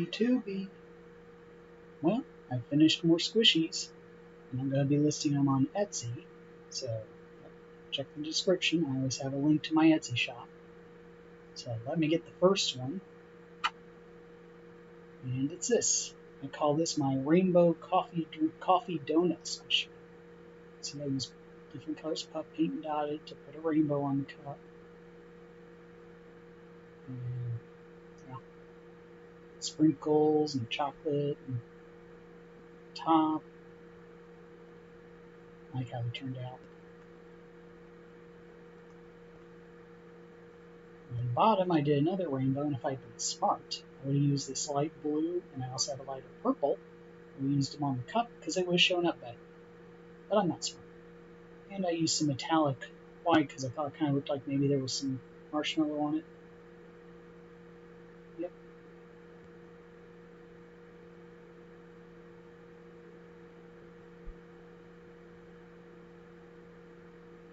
Tubey. Well, I finished more squishies, and I'm going to be listing them on Etsy, so check the description. I always have a link to my Etsy shop. So let me get the first one, and it's this. I call this my rainbow coffee donut squishy. So I use different colors puff paint and dotted to put a rainbow on the cup. And, yeah, sprinkles and chocolate and top. I like how they turned out. On the bottom, I did another rainbow, and if I'd been smart, I would have used this light blue, and I also have a lighter purple. We used them on the cup because it would have shown up better. But I'm not smart. And I used some metallic white because I thought it kind of looked like maybe there was some marshmallow on it. Yep.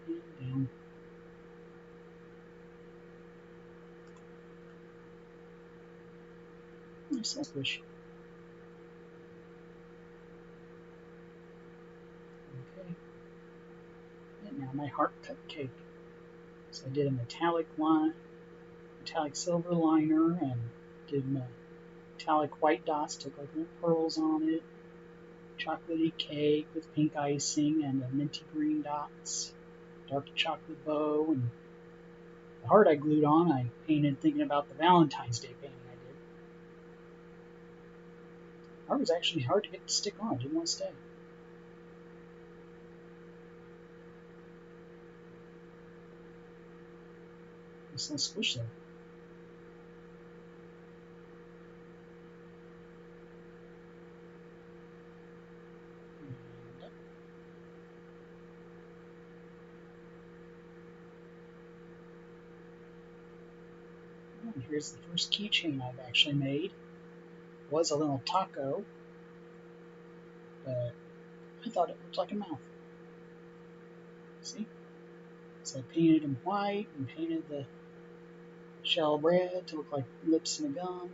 And down. Nice little squish. Okay. And now my heart cupcake. So I did a metallic silver liner, and did metallic white dots, took like little pearls on it. Chocolatey cake with pink icing and minty green dots. Dark chocolate bow, and the heart I glued on, I painted thinking about the Valentine's Day painting I did. The heart was actually hard to get to stick on, it didn't want to stay. Nice little squish there. And here's the first keychain I've actually made. It was a little taco, but I thought it looked like a mouth. See? So I painted him white and painted the shell red to look like lips and a gum.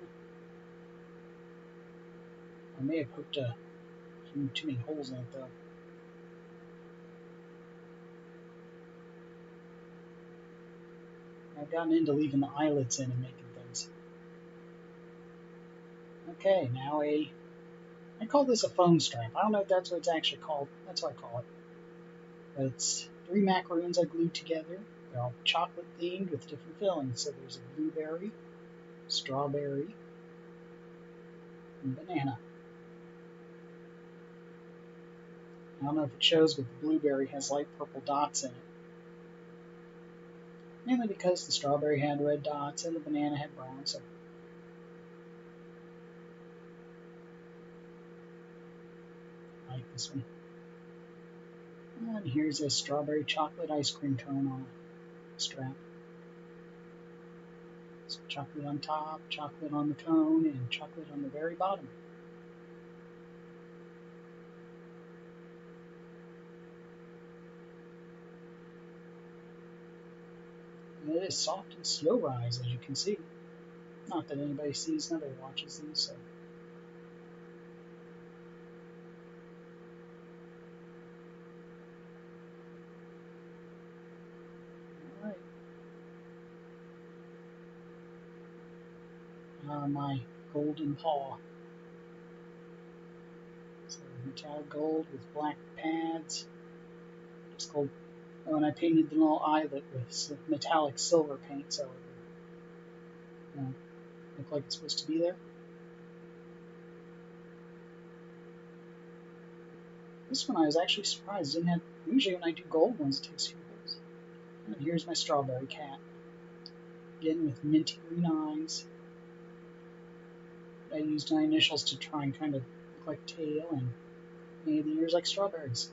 I may have poked too many holes in it though. I've gotten into leaving the eyelets in and making things. Okay, now I call this a foam strap. I don't know if that's what it's actually called. That's what I call it. But it's 3 macaroons I glued together. They're all chocolate themed with different fillings. So there's a blueberry, strawberry, and banana. I don't know if it shows, but the blueberry has light purple dots in it. Mainly because the strawberry had red dots and the banana had brown, so I like this one. And here's a strawberry chocolate ice cream cone on a strap. So chocolate on top, chocolate on the cone, and chocolate on the very bottom. And it is soft and slow rise, as you can see. Not that anybody sees, nobody watches these, so. Alright. My golden paw. So metallic gold with black pads. Just gold. Oh, and I painted the little eyelet with metallic silver paint, so it would look like it's supposed to be there. This one I was actually surprised. Didn't have. Usually when I do gold ones, it takes a few holes. And here's my strawberry cat. Again with minty green eyes. I used my initials to try and kind of look like tail, and painted the ears like strawberries.